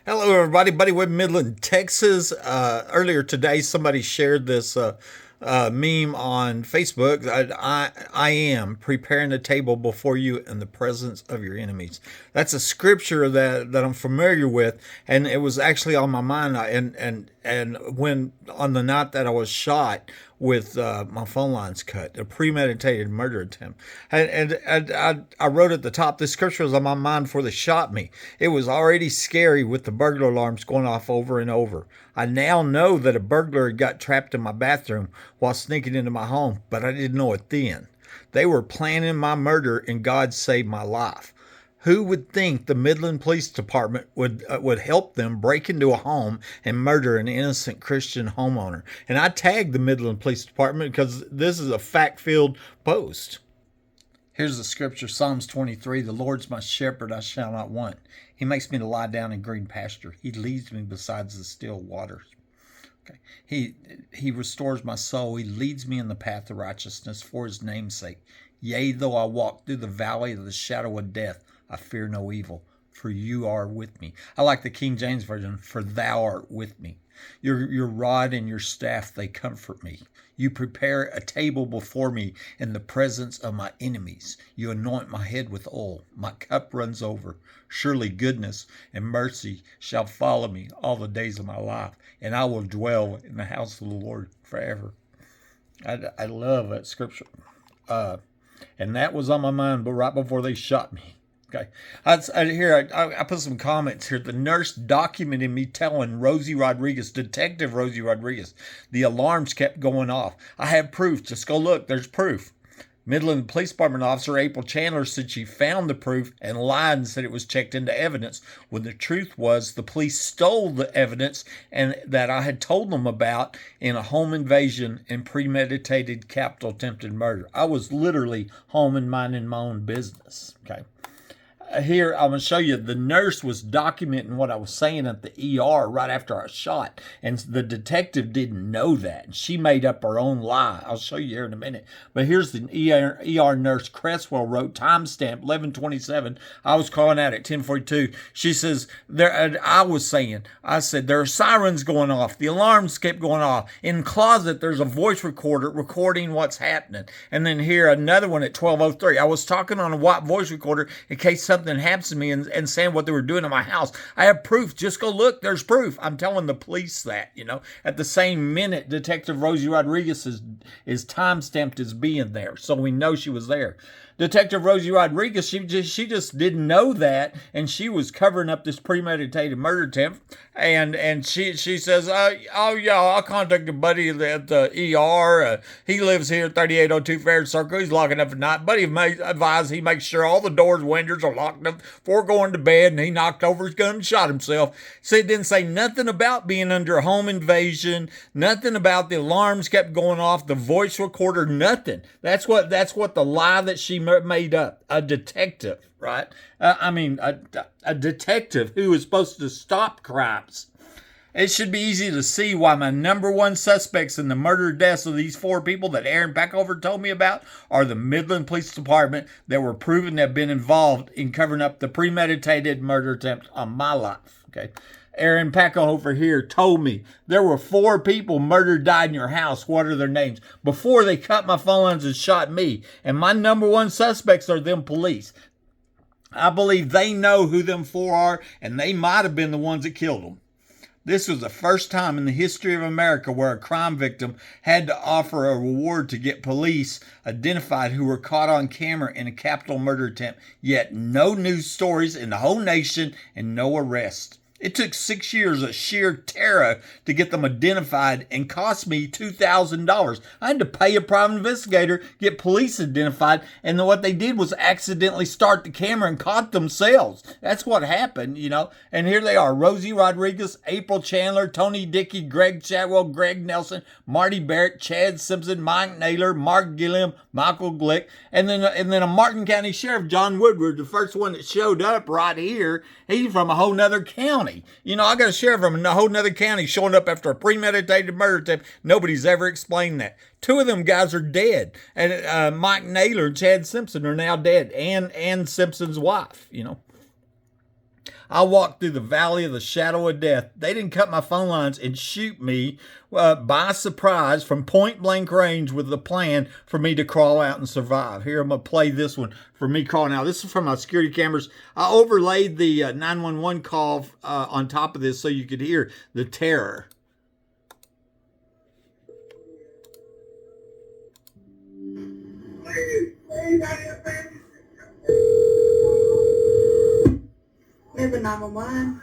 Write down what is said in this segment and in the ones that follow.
Hello, everybody. Buddy with Midland, Texas. Earlier today, somebody shared this meme on Facebook. I am preparing a table before you in the presence of your enemies. That's a scripture that I'm familiar with, and it was actually on my mind. And when on the night that I was shot with my phone lines cut, a premeditated murder attempt. I wrote at the top, this scripture was on my mind before they shot me. It was already scary with the burglar alarms going off over and over. I now know that a burglar had got trapped in my bathroom while sneaking into my home, but I didn't know it then. They were planning my murder, and God saved my life. Who would think the Midland Police Department would help them break into a home and murder an innocent Christian homeowner? And I tagged the Midland Police Department because this is a fact-filled post. Here's the scripture, Psalms 23. The Lord's my shepherd, I shall not want. He makes me to lie down in green pasture. He leads me beside the still waters. Okay. He restores my soul. He leads me in the path of righteousness for his name's sake. Yea, though I walk through the valley of the shadow of death, I fear no evil, for you are with me. I like the King James Version, for thou art with me. Your rod and your staff, they comfort me. You prepare a table before me in the presence of my enemies. You anoint my head with oil. My cup runs over. Surely goodness and mercy shall follow me all the days of my life, and I will dwell in the house of the Lord forever. I love that scripture. And that was on my mind, but right before they shot me. Okay. I put some comments here. The nurse documented me telling Rosie Rodriguez, Detective Rosie Rodriguez, the alarms kept going off. I have proof. Just go look. There's proof. Midland Police Department officer April Chandler said she found the proof and lied and said it was checked into evidence, when the truth was the police stole the evidence and that I had told them about in a home invasion and premeditated capital attempted murder. I was literally home and minding my own business. Okay. Here, I'm going to show you the nurse was documenting what I was saying at the ER right after I was shot. And the detective didn't know that. And she made up her own lie. I'll show you here in a minute. But here's the ER nurse Cresswell wrote, timestamp 11:27. I was calling out at 10:42. She says, I said, there are sirens going off. The alarms kept going off. In the closet, there's a voice recorder recording what's happening. And then here, another one at 12:03. I was talking on a white voice recorder in case something happens to me and saying what they were doing in my house. I have proof. Just go look. There's proof. I'm telling the police that, At the same minute, Detective Rosie Rodriguez is time-stamped as being there. So we know she was there. Detective Rosie Rodriguez, she just didn't know that, and she was covering up this premeditated murder attempt. And she says, oh yeah, I'll contact a buddy at the ER. He lives here at 3802 Fair Circle. He's locking up at night. Buddy advised he makes sure all the doors, windows are locked up before going to bed, and he knocked over his gun and shot himself. So it didn't say nothing about being under a home invasion, nothing about the alarms kept going off, the voice recorder, nothing. That's what the lie that she made up. A detective, right? A detective who is supposed to stop crimes. It should be easy to see why my number one suspects in the murder deaths of these four people that Aaron Packover told me about are the Midland Police Department that were proven to have been involved in covering up the premeditated murder attempt on my life. Okay. Aaron Packover here told me there were four people murdered, died in your house. What are their names? Before they cut my phone lines and shot me. And my number one suspects are them police. I believe they know who them four are, and they might have been the ones that killed them. This was the first time in the history of America where a crime victim had to offer a reward to get police identified who were caught on camera in a capital murder attempt, yet no news stories in the whole nation and no arrests. It took 6 years of sheer terror to get them identified and cost me $2,000. I had to pay a private investigator, get police identified, and then what they did was accidentally start the camera and caught themselves. That's what happened, And here they are, Rosie Rodriguez, April Chandler, Tony Dickey, Greg Chatwell, Greg Nelson, Marty Barrett, Chad Simpson, Mike Naylor, Mark Gilliam, Michael Glick, and then a Martin County Sheriff, John Woodward, the first one that showed up right here. He's from a whole nother county. I got a sheriff from a whole nother county showing up after a premeditated murder attempt. Nobody's ever explained that. Two of them guys are dead. And Mike Naylor and Chad Simpson are now dead. And Simpson's wife, I walked through the valley of the shadow of death. They didn't cut my phone lines and shoot me by surprise from point blank range with the plan for me to crawl out and survive. Here, I'm going to play this one for me crawling out. This is from my security cameras. I overlaid the 911 call on top of this so you could hear the terror. There's a 911.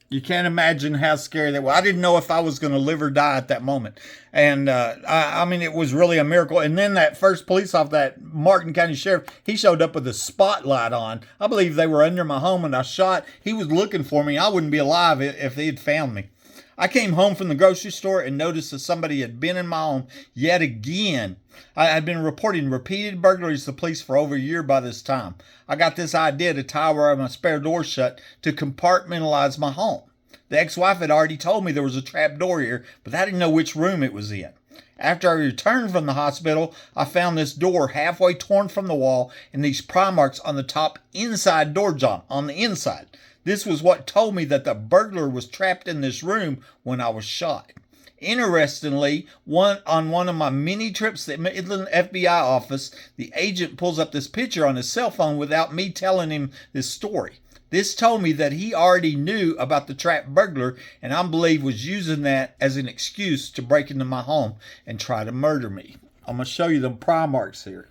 You can't imagine how scary that was. I didn't know if I was going to live or die at that moment. And I mean, it was really a miracle. And then that first police officer, that Martin County Sheriff, he showed up with a spotlight on. I believe they were under my home and I shot. He was looking for me. I wouldn't be alive if they had found me. I came home from the grocery store and noticed that somebody had been in my home yet again. I had been reporting repeated burglaries to the police for over a year by this time. I got this idea to tie wire my spare door shut to compartmentalize my home. The ex-wife had already told me there was a trap door here, but I didn't know which room it was in. After I returned from the hospital, I found this door halfway torn from the wall and these pry marks on the top inside door jamb on the inside. This was what told me that the burglar was trapped in this room when I was shot. Interestingly, on one of my many trips to the Midland FBI office, the agent pulls up this picture on his cell phone without me telling him this story. This told me that he already knew about the trapped burglar and I believe was using that as an excuse to break into my home and try to murder me. I'm going to show you the pry marks here.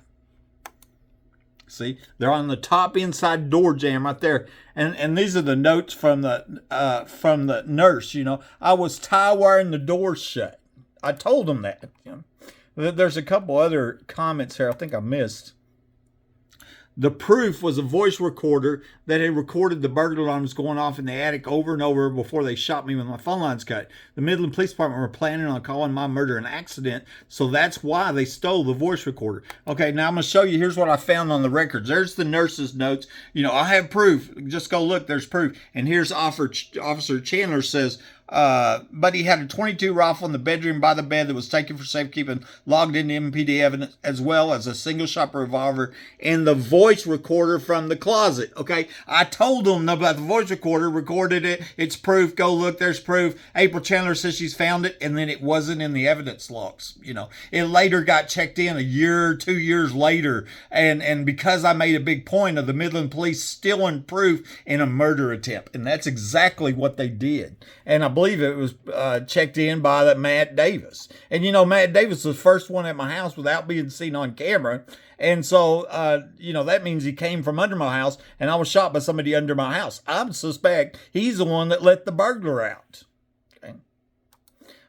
See, they're on the top inside door jamb right there. And these are the notes from the nurse, you know. I was tie wiring the door shut. I told them that. You know. There's a couple other comments here I think I missed. The proof was a voice recorder that had recorded the burglar alarms going off in the attic over and over before they shot me with my phone lines cut. The Midland Police Department were planning on calling my murder an accident, so that's why they stole the voice recorder. Okay, now I'm going to show you. Here's what I found on the records. There's the nurse's notes. You know, I have proof. Just go look. There's proof. And here's Officer Chandler says, but he had a .22 rifle in the bedroom by the bed that was taken for safekeeping, logged into MPD evidence, as well as a single-shot revolver and the voice recorder from the closet. Okay, I told them about the voice recorder, recorded it. It's proof. Go look. There's proof. April Chandler says she's found it, and then it wasn't in the evidence logs. You know, it later got checked in a year, 2 years later, and because I made a big point of the Midland Police stealing proof in a murder attempt, and that's exactly what they did. And I believe it was checked in by that Matt Davis. And, you know, Matt Davis was the first one at my house without being seen on camera. And so, you know, that means he came from under my house and I was shot by somebody under my house. I suspect he's the one that let the burglar out. Okay.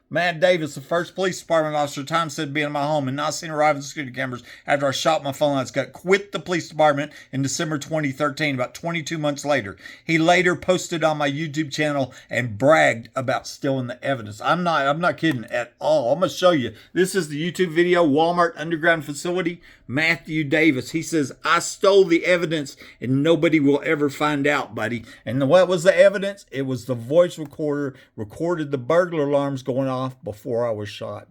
Matt Davis, the first police department officer, time said being in my home and not seen arrive in security cameras after I shot my phone lines, got quit the police department in December 2013, about 22 months later. He later posted on my YouTube channel and bragged about stealing the evidence. I'm not kidding at all. I'm going to show you. This is the YouTube video, Walmart Underground Facility, Matthew Davis. He says, I stole the evidence and nobody will ever find out, buddy. And what was the evidence? It was the voice recorder, recorded the burglar alarms going off before I was shot.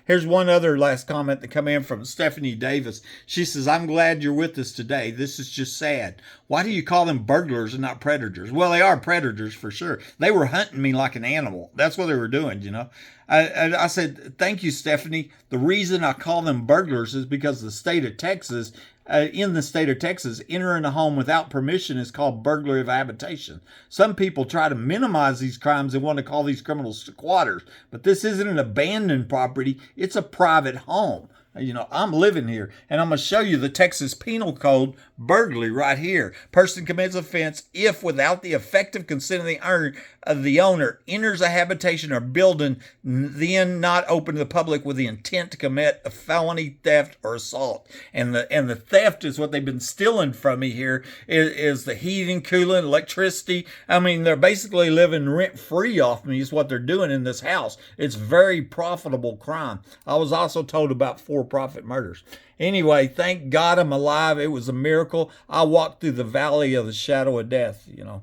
Here's one other last comment that come in from Stephanie Davis. She says, I'm glad you're with us today. This is just sad. Why do you call them burglars and not predators? Well, they are predators for sure. They were hunting me like an animal. That's what they were doing, you know. I said, thank you, Stephanie. The reason I call them burglars is because the state of Texas, in the state of Texas, entering a home without permission is called burglary of habitation. Some people try to minimize these crimes and want to call these criminals squatters, but this isn't an abandoned property. It's a private home. You know, I'm living here, and I'm going to show you the Texas Penal Code burglary right here. Person commits offense if, without the effective consent of the owner, enters a habitation or building, then not open to the public with the intent to commit a felony, theft, or assault. And the theft is what they've been stealing from me here is the heating, cooling, electricity. I mean, they're basically living rent-free off me is what they're doing in this house. It's very profitable crime. I was also told about for-profit murders. Anyway, thank God I'm alive. It was a miracle. I walked through the valley of the shadow of death, you know.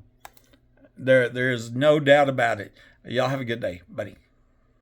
There is no doubt about it. Y'all have a good day, buddy.